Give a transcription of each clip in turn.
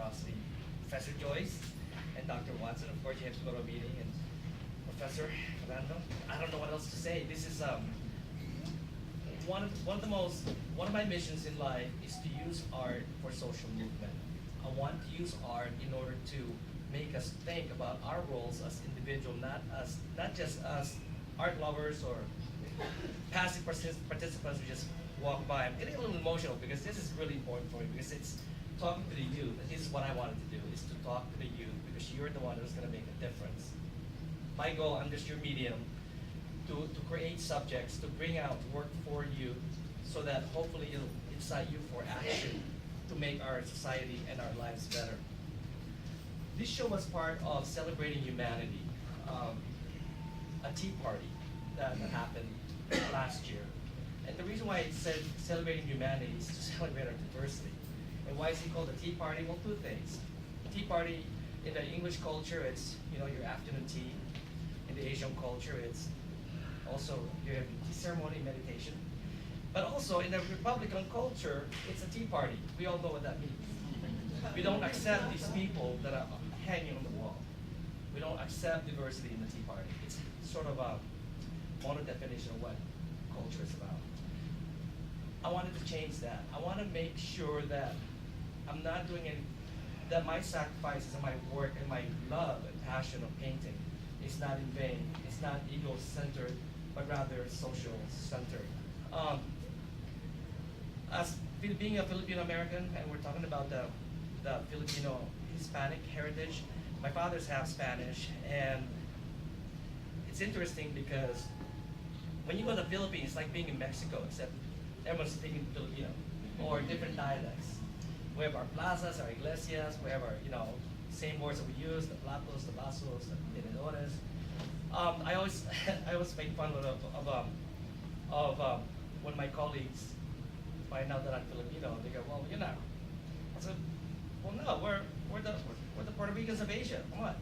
generosity. Professor Joyce and Dr. Watson, of course, you have to go to a meeting, and Professor Orlando. I don't know what else to say. This is one of my missions in life is to use art for social movement. I want to use art in order to make us think about our roles as individuals, not just as art lovers or passive participants who just walk by. I'm getting a little emotional because this is really important for me, because it's talking to the youth. And this is what I wanted to do, is to talk to the youth, because you're the one who's going to make a difference. My goal, I'm just your medium, to create subjects, to bring out work for you, so that hopefully it'll incite you for action to make our society and our lives better. This show was part of Celebrating Humanity, a tea party that happened last year. And the reason why it said Celebrating Humanity is to celebrate our diversity. And why is it called a tea party? Well, two things. Tea party, in the English culture, it's your afternoon tea. In the Asian culture, it's also you have tea ceremony, meditation. But also in the Republican culture, it's a tea party. We all know what that means. We don't accept these people that are hanging on the wall. We don't accept diversity in the tea party. It's sort of a mono definition of what culture is about. I wanted to change that. I want to make sure that I'm not doing any, that my sacrifices and my work and my love and passion of painting is not in vain. It's not ego-centered, but rather social-centered. As being a Filipino American, and we're talking about the Filipino Hispanic heritage, my father's half Spanish, and it's interesting because when you go to the Philippines, it's like being in Mexico, except everyone's speaking Filipino or different dialects. We have our plazas, our iglesias, we have our same words that we use, the platos, the vasos, the tenedores. I always make fun of when my colleagues find out that I'm Filipino. They go, well, you're not. I said, well, no, we're the Puerto Ricans of Asia. Come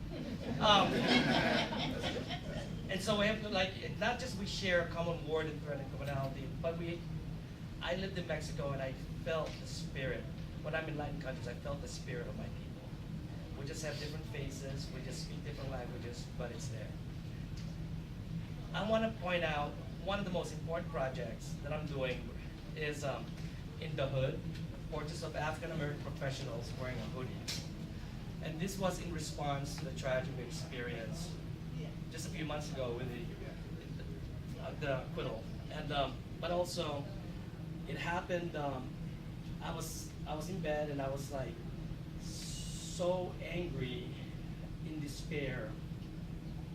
on. And so we have to not just we share a common word and thread and commonality, but I lived in Mexico and I felt the spirit. When I'm in Latin countries, I felt the spirit of my people. We just have different faces, we just speak different languages, but it's there. I want to point out one of the most important projects that I'm doing is in the hood, portraits of African American professionals wearing a hoodie. And this was in response to the tragic experience just a few months ago with the acquittal. And but also, it happened. I was in bed and I was like so angry, in despair.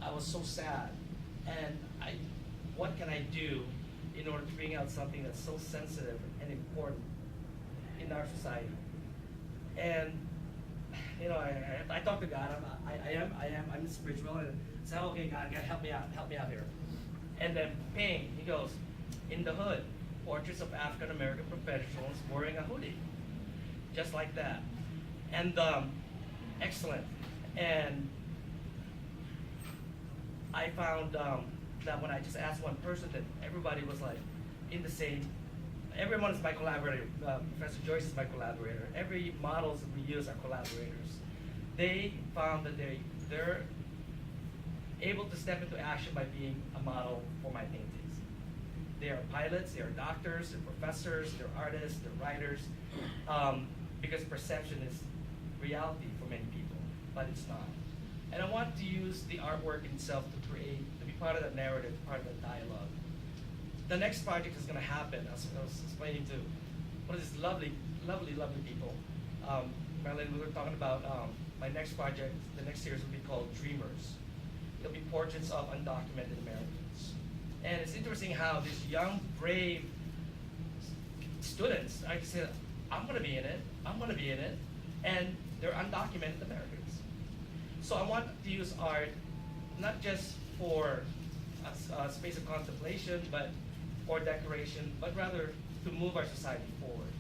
I was so sad, and what can I do in order to bring out something that's so sensitive and important in our society? And I talk to God. I'm spiritual, and say, okay, God, help me out here. And then, bang, he goes, in the hood, portraits of African American professionals wearing a hoodie, just like that. And excellent. And I found that when I just asked one person, that everybody was like in the same. Everyone is my collaborator. Professor Joyce is my collaborator. Every models that we use are collaborators. They found that they're able to step into action by being a model for my paintings. They are pilots, they are doctors, they're professors, they're artists, they're writers, because perception is reality for many people, but it's not. And I want to use the artwork itself to be part of the narrative, part of the dialogue. The next project is going to happen, as I was explaining to one of these lovely people. Marilyn, we were talking about my next project, the next series will be called Dreamers. It'll be portraits of undocumented Americans. And it's interesting how these young, brave students, I said, I'm going to be in it, and they're undocumented Americans. So I want to use art not just for a space of contemplation, but or decoration, but rather to move our society forward.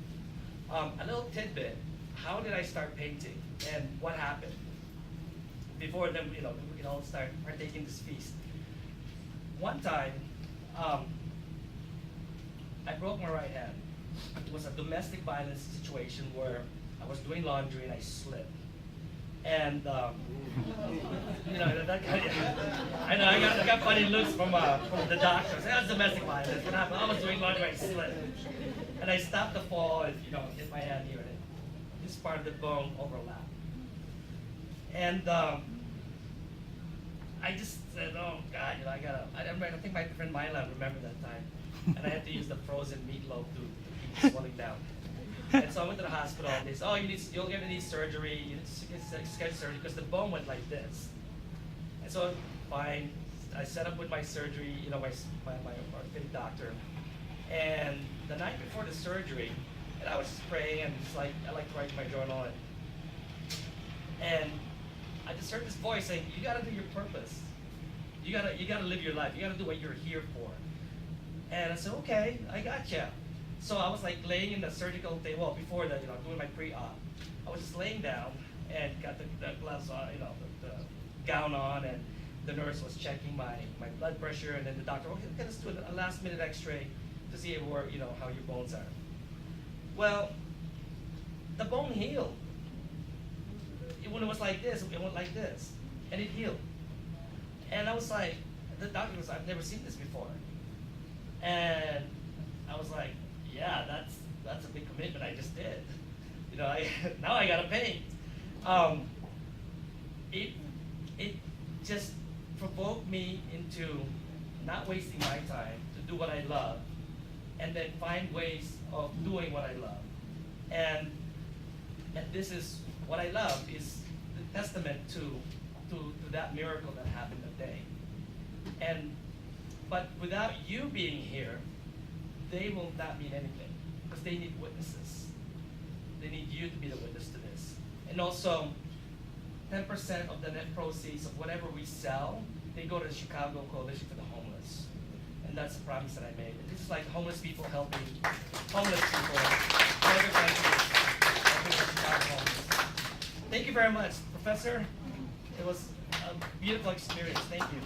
A little tidbit: how did I start painting, and what happened? Before then, we can all start partaking this feast. One time, I broke my right hand. It was a domestic violence situation where I was doing laundry and I slipped. And you know, that kind of, I know I got funny looks from the doctors. That was domestic violence. What happened? I was doing laundry, I slipped, and I stopped the fall and hit my hand here, and this part of the bone overlapped. And I just said, oh God, I think my friend Myla remembered that time, and I had to use the frozen meatloaf to keep the swelling down. And so I went to the hospital, and they said, oh, you're gonna need surgery, you need to schedule surgery, because the bone went like this. And so, fine, I set up with my surgery, my orthopedic doctor. And the night before the surgery, and I was just praying, and just like, I like to write in my journal, and I just heard this voice saying, you gotta do your purpose. You gotta live your life. You gotta do what you're here for. And I said, okay, I gotcha. So I was like laying in the surgical table, well, before the, doing my pre-op. I was just laying down and got the gloves on, the gown on, and the nurse was checking my blood pressure, and then the doctor, okay, let's do a last minute x-ray to see where, how your bones are. Well, the bone healed. When it was like this, it went like this, and it healed. And I was like, the doctor was, I've never seen this before. And I was like, yeah, that's a big commitment I just did. Now I gotta paint. It just provoked me into not wasting my time to do what I love, and then find ways of doing what I love. And this is what I love, is the testament to that miracle that happened that day. But without you being here, they will not mean anything, because they need witnesses. They need you to be the witness to this. And also, 10% of the net proceeds of whatever we sell, they go to the Chicago Coalition for the Homeless. And that's a promise that I made. And this is like homeless people helping homeless people in other countries, helping the Chicago homeless. Thank you very much, Professor. It was a beautiful experience. Thank you.